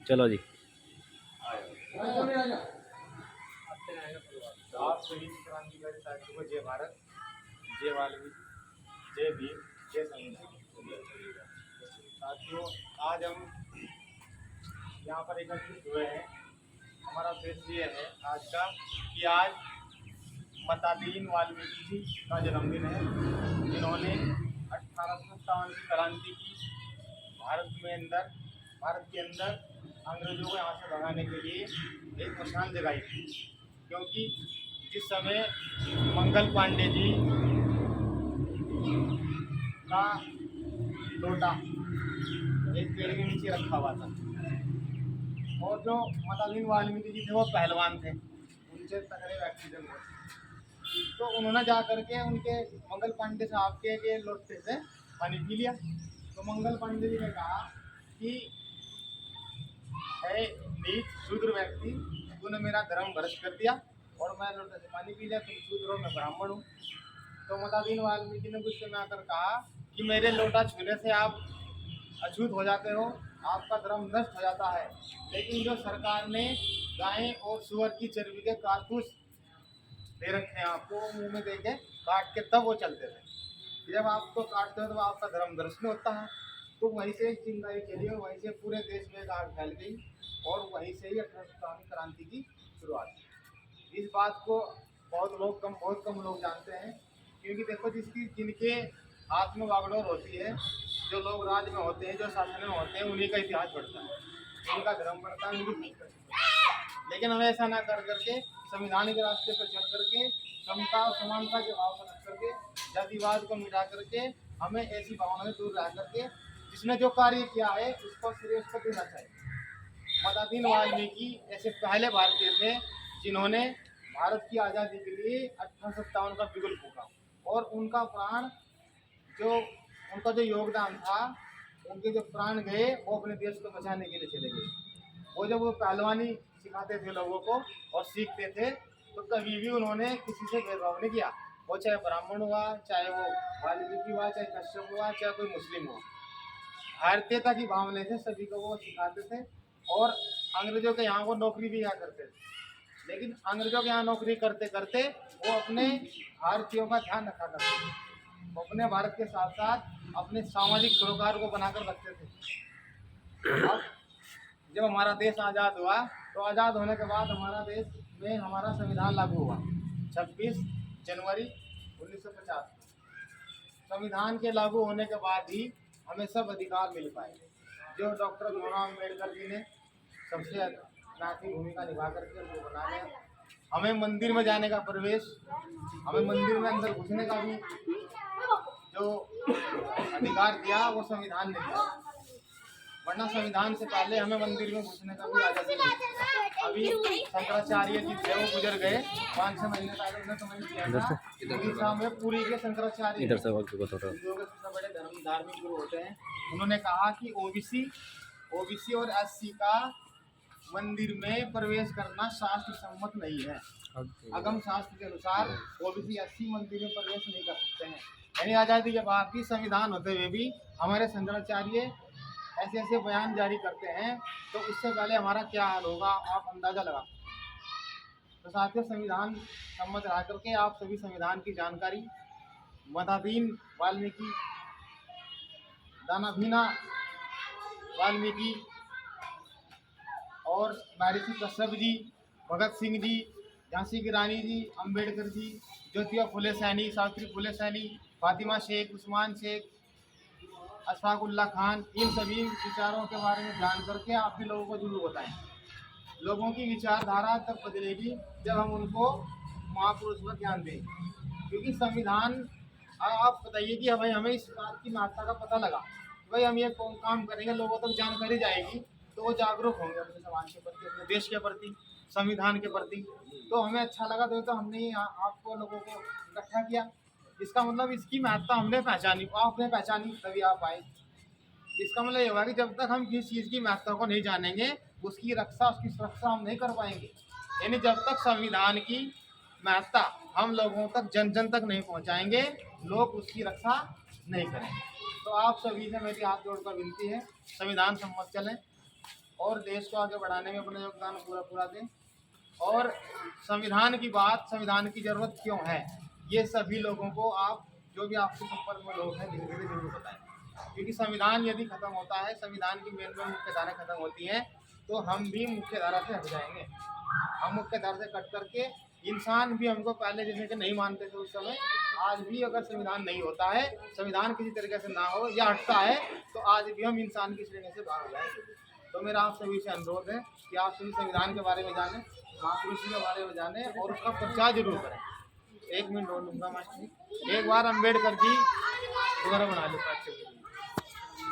चलो जी। आप सभी क्रांतिकारी साथियों को जय भारत, जय वाल्मीकि, जय भीम, जय संविधान। साथियों, आज हम यहाँ पर एकत्रित हुए हैं। हमारा उद्देश्य ये है आज का कि आज मताधीन वाल्मीकि जी का जन्मदिन है, जिन्होंने 1857 की क्रांति की भारत के अंदर अंग्रेजों को यहाँ से भगाने के लिए एक मुहिम जगाई थी। क्योंकि जिस समय मंगल पांडे जी का लोटा एक पेड़ के नीचे रखा हुआ था, और जो मताधीन वाल्मीकि जी थे वो पहलवान थे, उनसे तगड़े व्यक्ति थे वो। तो उन्होंने जा करके उनके मंगल पांडे साहब के लोटे से पानी पी लिया। तो मंगल पांडे जी ने कहा कि है नीच शूद्र व्यक्ति, तूने मेरा धर्म भ्रष्ट कर दिया और मैं लोटे से पानी पी लिया, तुम शूद्र हो, मैं ब्राह्मण हूँ। तो मताधीन वाल्मीकि ने गुस्से में आकर कहा कि मेरे लोटा छूने से आप अछूत हो जाते हो, आपका धर्म नष्ट हो जाता है। लेकिन जो सरकार ने गाय और सुअर की चर्बी के कारतूस दे रखे हैं आपको, मुंह में देके काट के तब वो चलते थे। जब आपको काटते हो तो आपका धर्म भ्रष्ट होता है। तो वहीं से चिंगारी चली और वहीं से पूरे देश में आग फैल गई, और वहीं से ही 1857 क्रांति की शुरुआत हुई। इस बात को बहुत कम लोग जानते हैं। क्योंकि देखो, जिनके हाथ में बागडोर होती है, जो लोग राज में होते हैं, जो शासन में होते हैं, उन्हीं का इतिहास बढ़ता है, उनका धर्म बढ़ता है, उनकी भीख बढ़ती है। लेकिन हमें ऐसा ना कर करके संविधान के रास्ते पर चल करके समता और समानता के भाव को रख करके जातिवाद को मिटा करके हमें ऐसी भावना से दूर रह करके जिसने जो कार्य किया है उसको श्रेय उसको देना चाहिए। मताधीन वाल्मीकि ऐसे पहले भारतीय थे जिन्होंने भारत की आज़ादी के लिए 1857 का बिगुल फूंका, और उनका प्राण जो उनका जो योगदान था, उनके जो प्राण गए वो अपने देश को बचाने के लिए चले गए। वो जब वो पहलवानी सिखाते थे लोगों को और सीखते थे, तो कभी भी उन्होंने किसी से भेदभाव नहीं किया। वो चाहे ब्राह्मण हुआ, चाहे वो वाल्मीकि हुआ, चाहे कश्यप हुआ, चाहे कोई मुस्लिम हुआ, भारतीयता की भावना से सभी को वो सिखाते थे। और अंग्रेजों के यहाँ वो नौकरी भी किया करते थे। लेकिन अंग्रेजों के यहाँ नौकरी करते करते वो अपने भारतीयों का ध्यान रखा करते थे। वो अपने भारत के साथ साथ अपने सामाजिक सरोकार को बनाकर रखते थे। अब जब हमारा देश आज़ाद हुआ, तो आज़ाद होने के बाद हमारा देश में हमारा संविधान लागू हुआ 26 जनवरी 1950। संविधान के लागू होने के बाद ही हमें सब अधिकार मिल पाए, जो डॉक्टर भीमराव अम्बेडकर जी ने सबसे नाटी भूमिका निभा करके उनको बनाने, हमें मंदिर में जाने का प्रवेश, हमें मंदिर में अंदर घुसने का भी जो अधिकार दिया वो संविधान ने दिया। वरना संविधान से पहले हमें मंदिर में घुसने का भी आज़ादी नहीं थी। अभी शंकराचार्य जी थे, वो गुजर गए 5-6 महीने पहले, उन्होंने समझ किया था उड़ीसा में पूरी के शंकराचार्य इधर से वक्त को थोड़ा हिंदुओं के सबसे बड़े धार्मिक गुरु होते हैं। उन्होंने कहा कि ओबीसी और एससी का मंदिर में प्रवेश करना शास्त्र सम्मत नहीं है। अगम शास्त्र के अनुसार ओबीसी एससी मंदिर में प्रवेश नहीं कर सकते हैं। यानी आज़ादी के बाद भी संविधान होते हुए भी हमारे शंकराचार्य ऐसे ऐसे बयान जारी करते हैं, तो उससे पहले हमारा क्या हाल होगा आप अंदाजा लगा सकते हैं। तो साथियों, संविधान सम्मत रह करके आप सभी संविधान की जानकारी मताधीन वाल्मीकि, दानाभीना वाल्मीकि और महर्षि कश्यप जी, भगत सिंह जी, झांसी की रानी जी, अंबेडकर जी, ज्योतिबा फुले सैनी, सावित्री फुले सैनी, फातिमा शेख, उस्मान शेख, अशफाकुल्ला खान, इन सभी विचारों के बारे में जान करके आप भी लोगों को जरूर बताएं। लोगों की विचारधारा तब बदलेगी जब हम उनको महापुरुष पर ध्यान देंगे। क्योंकि संविधान, आप बताइए कि भाई हमें इस बात की महत्ता का पता लगा, भाई हम ये कौन काम करेंगे, लोगों तक जानकारी जाएगी तो वो जागरूक होंगे अपने समाज के प्रति, अपने देश के प्रति, संविधान के प्रति। तो हमें अच्छा लगा, तो हमने आपको लोगों को इकट्ठा किया। इसका मतलब इसकी महत्ता हमने पहचानी, आपने पहचानी, तभी आप आए। इसका मतलब ये होगा कि जब तक हम किसी चीज़ की महत्ता को नहीं जानेंगे, उसकी रक्षा, उसकी सुरक्षा हम नहीं कर पाएंगे। यानी जब तक संविधान की महत्ता हम लोगों तक, जन जन तक नहीं पहुंचाएंगे, लोग उसकी रक्षा नहीं करेंगे। तो आप सभी से मेरी हाथ जोड़कर विनती है, संविधान सम्मत चलें और देश को आगे बढ़ाने में अपना योगदान पूरा पूरा दें। और संविधान की बात, संविधान की ज़रूरत क्यों है, ये सभी लोगों को आप जो भी आपके संपर्क में लोग हैं धीरे धीरे जरूर बताएं। क्योंकि संविधान यदि खत्म होता है, संविधान की मेन मुख्य धारा खत्म होती हैं, तो हम भी मुख्य धारा से हट जाएंगे। हम मुख्य धारा से कट करके इंसान भी हमको पहले जैसे कि नहीं मानते थे उस समय, आज भी अगर संविधान नहीं होता है, संविधान किसी तरीके से ना हो या हटता है, तो आज भी हम इंसान की श्रेणी से बाहर हो जाएंगे। तो मेरा आप सभी से अनुरोध है कि आप सभी संविधान के बारे में जानें, महापुरुषों के बारे में जानें और उसका प्रचार जरूर करें। 1 मिनट और लूँगा मास्टर जी। एक बार अम्बेडकर जी दोबारा बना लो।